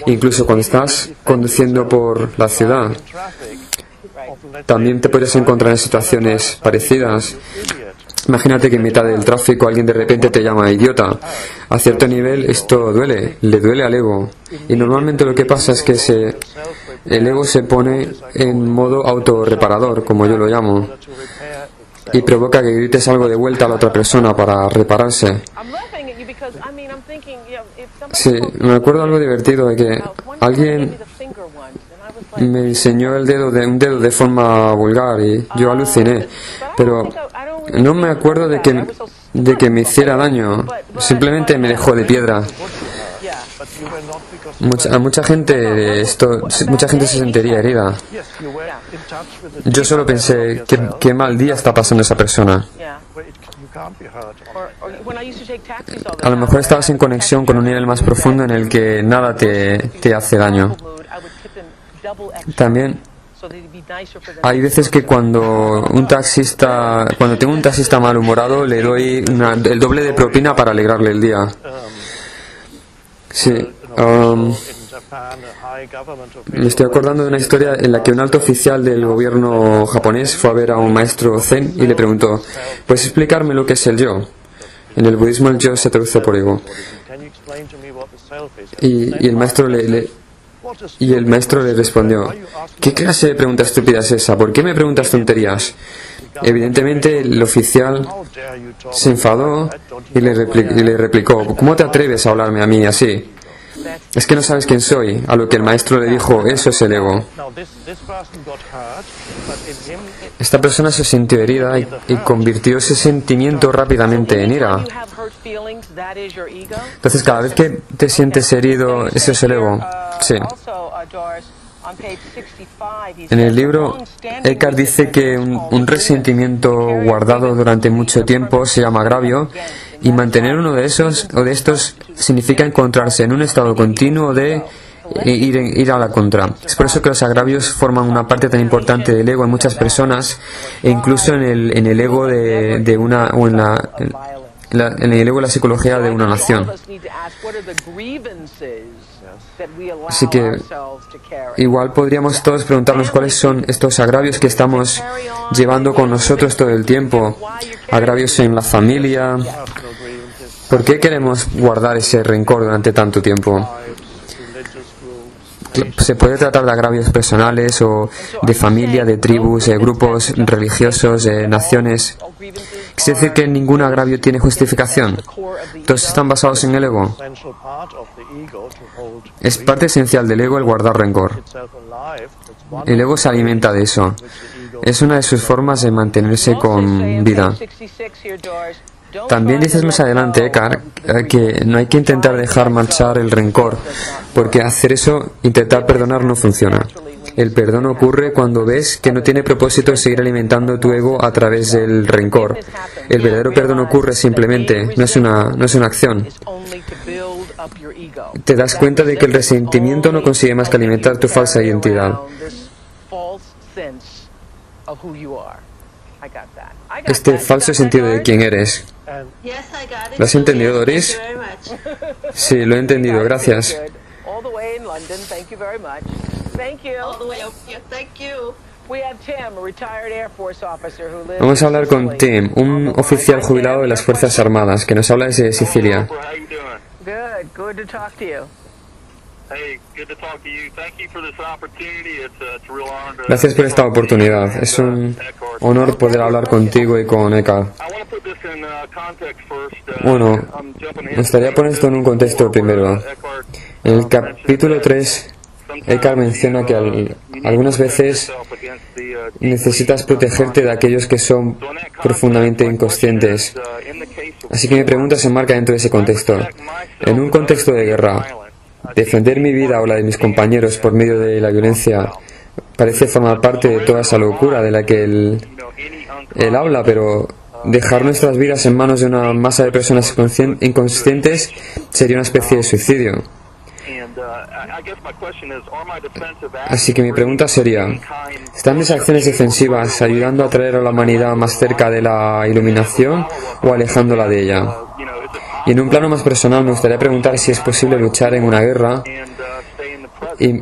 Incluso cuando estás conduciendo por la ciudad, también te puedes encontrar en situaciones parecidas. Imagínate que en mitad del tráfico alguien de repente te llama idiota. A cierto nivel esto duele, le duele al ego. Y normalmente lo que pasa es que el ego se pone en modo autorreparador, como yo lo llamo, y provoca que grites algo de vuelta a la otra persona para repararse. Sí, me acuerdo algo divertido de que alguien me enseñó un dedo de forma vulgar y yo aluciné, pero no me acuerdo de que me hiciera daño, simplemente me dejó de piedra. Mucha gente se sentiría herida. Yo solo pensé, qué mal día está pasando esa persona. A lo mejor estabas en conexión con un nivel más profundo en el que nada te hace daño. También hay veces que cuando tengo un taxista malhumorado, le doy el doble de propina para alegrarle el día. Sí. Me estoy acordando de una historia en la que un alto oficial del gobierno japonés fue a ver a un maestro zen y le preguntó: ¿puedes explicarme lo que es el yo? En el budismo el yo se traduce por ego. Y el maestro le respondió: ¿qué clase de pregunta estúpida es esa? ¿Por qué me preguntas tonterías? Evidentemente el oficial se enfadó y le replicó: ¿cómo te atreves a hablarme a mí así? Es que no sabes quién soy. A lo que el maestro le dijo: eso es el ego. Esta persona se sintió herida y convirtió ese sentimiento rápidamente en ira. Entonces, cada vez que te sientes herido, eso es el ego. Sí. En el libro, Eckhart dice que un resentimiento guardado durante mucho tiempo se llama agravio, y mantener uno de estos significa encontrarse en un estado continuo de ir a la contra. Es por eso que los agravios forman una parte tan importante del ego en muchas personas, e incluso en el ego de una, o en el ego de la psicología de una nación. Así que igual podríamos todos preguntarnos cuáles son estos agravios que estamos llevando con nosotros todo el tiempo. Agravios en la familia. ¿Por qué queremos guardar ese rencor durante tanto tiempo? Se puede tratar de agravios personales o de familia, de tribus, de grupos religiosos, de naciones. ¿Quiere decir que ningún agravio tiene justificación? Todos están basados en el ego. Es parte esencial del ego el guardar rencor. El ego se alimenta de eso. Es una de sus formas de mantenerse con vida. También dices más adelante, Eckhart, que no hay que intentar dejar marchar el rencor, porque hacer eso, intentar perdonar, no funciona. El perdón ocurre cuando ves que no tiene propósito seguir alimentando tu ego a través del rencor. El verdadero perdón ocurre simplemente, no es una acción. Te das cuenta de que el resentimiento no consigue más que alimentar tu falsa identidad. Este falso sentido de quién eres. ¿Lo has entendido, Doris? Sí, lo he entendido, gracias. Vamos a hablar con Tim, un oficial jubilado de las Fuerzas Armadas, que nos habla desde Sicilia. Gracias por esta oportunidad. Es un honor poder hablar contigo y con Eckhart. Bueno, me gustaría poner esto en un contexto primero. En el capítulo 3, Eckhart menciona que algunas veces necesitas protegerte de aquellos que son profundamente inconscientes. Así que mi pregunta se enmarca dentro de ese contexto. En un contexto de guerra, defender mi vida o la de mis compañeros por medio de la violencia parece formar parte de toda esa locura de la que él habla, pero dejar nuestras vidas en manos de una masa de personas inconscientes sería una especie de suicidio. Así que mi pregunta sería, ¿están mis acciones defensivas ayudando a traer a la humanidad más cerca de la iluminación o alejándola de ella? Y en un plano más personal me gustaría preguntar si es posible luchar en una guerra y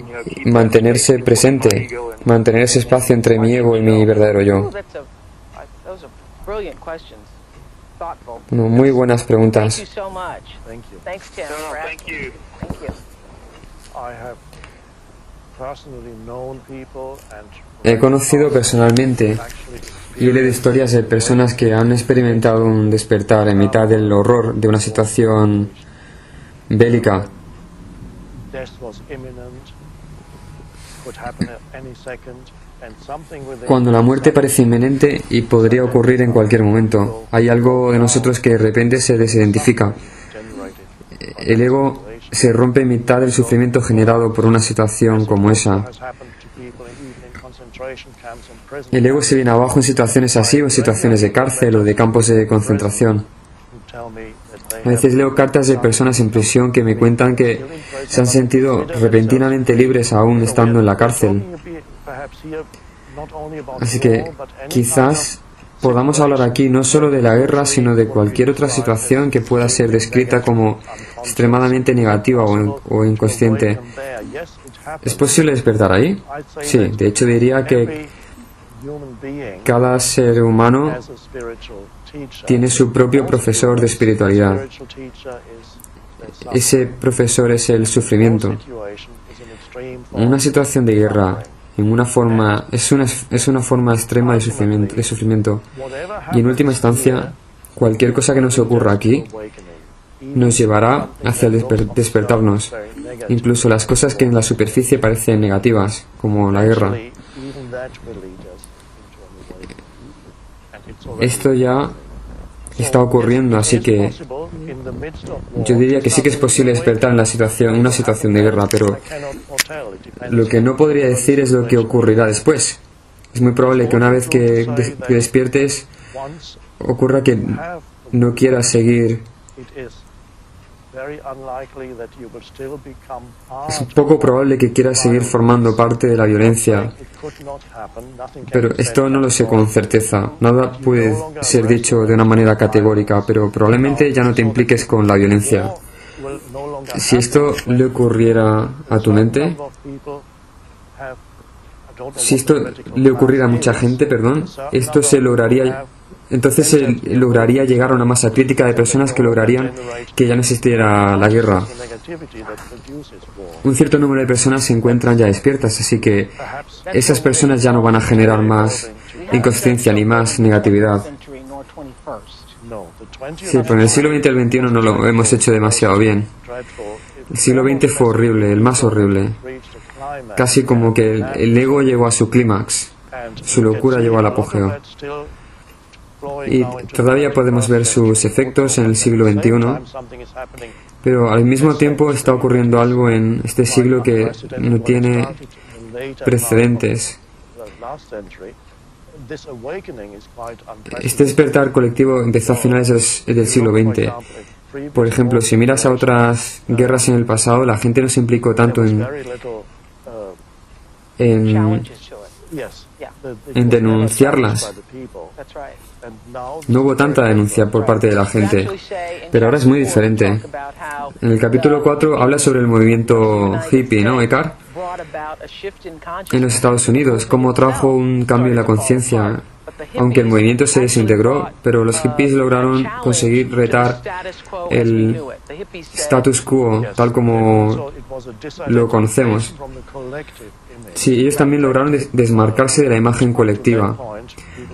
mantenerse presente, mantener ese espacio entre mi ego y mi verdadero yo. Bueno, muy buenas preguntas. He conocido personalmente y he leído historias de personas que han experimentado un despertar en mitad del horror de una situación bélica. Cuando la muerte parece inminente y podría ocurrir en cualquier momento, hay algo de nosotros que de repente se desidentifica. El ego se rompe en mitad del sufrimiento generado por una situación como esa. El ego se viene abajo en situaciones así, o en situaciones de cárcel o de campos de concentración. A veces leo cartas de personas en prisión que me cuentan que se han sentido repentinamente libres aún estando en la cárcel. Así que quizás podamos hablar aquí no solo de la guerra, sino de cualquier otra situación que pueda ser descrita como extremadamente negativa o inconsciente. ¿Es posible despertar ahí? Sí, de hecho diría que cada ser humano tiene su propio profesor de espiritualidad. Ese profesor es el sufrimiento. Una situación de guerra es una forma extrema de sufrimiento. Y en última instancia, cualquier cosa que nos ocurra aquí nos llevará hacia el despertarnos. Incluso las cosas que en la superficie parecen negativas, como la guerra. Esto ya está ocurriendo, así que yo diría que sí que es posible despertar en una situación de guerra, pero lo que no podría decir es lo que ocurrirá después. Es muy probable que una vez que despiertes ocurra que no quieras seguir. Es poco probable que quieras seguir formando parte de la violencia, pero esto no lo sé con certeza. Nada puede ser dicho de una manera categórica, pero probablemente ya no te impliques con la violencia. Si esto le ocurriera a tu mente, si esto le ocurriera a mucha gente, esto se lograría. Entonces se lograría llegar a una masa crítica de personas que lograrían que ya no existiera la guerra. Un cierto número de personas se encuentran ya despiertas, así que esas personas ya no van a generar más inconsciencia ni más negatividad. Sí, pero en el siglo XX y el XXI no lo hemos hecho demasiado bien. El siglo XX fue horrible, el más horrible. Casi como que el ego llegó a su clímax, su locura llegó al apogeo. Y todavía podemos ver sus efectos en el siglo XXI, pero al mismo tiempo está ocurriendo algo en este siglo que no tiene precedentes. Este despertar colectivo empezó a finales del siglo XX. Por ejemplo, si miras a otras guerras en el pasado, la gente no se implicó tanto en denunciarlas. No hubo tanta denuncia por parte de la gente, pero ahora es muy diferente. En el capítulo 4 habla sobre el movimiento hippie, ¿no, Eckhart? En los Estados Unidos, cómo trajo un cambio en la conciencia, aunque el movimiento se desintegró, pero los hippies lograron conseguir retar el status quo, tal como lo conocemos. Sí, ellos también lograron desmarcarse de la imagen colectiva.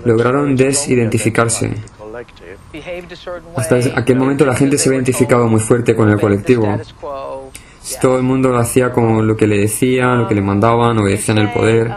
Lograron desidentificarse. Hasta aquel momento la gente se había identificado muy fuerte con el colectivo. Todo el mundo lo hacía como lo que le decían, lo que le mandaban, obedecían el poder.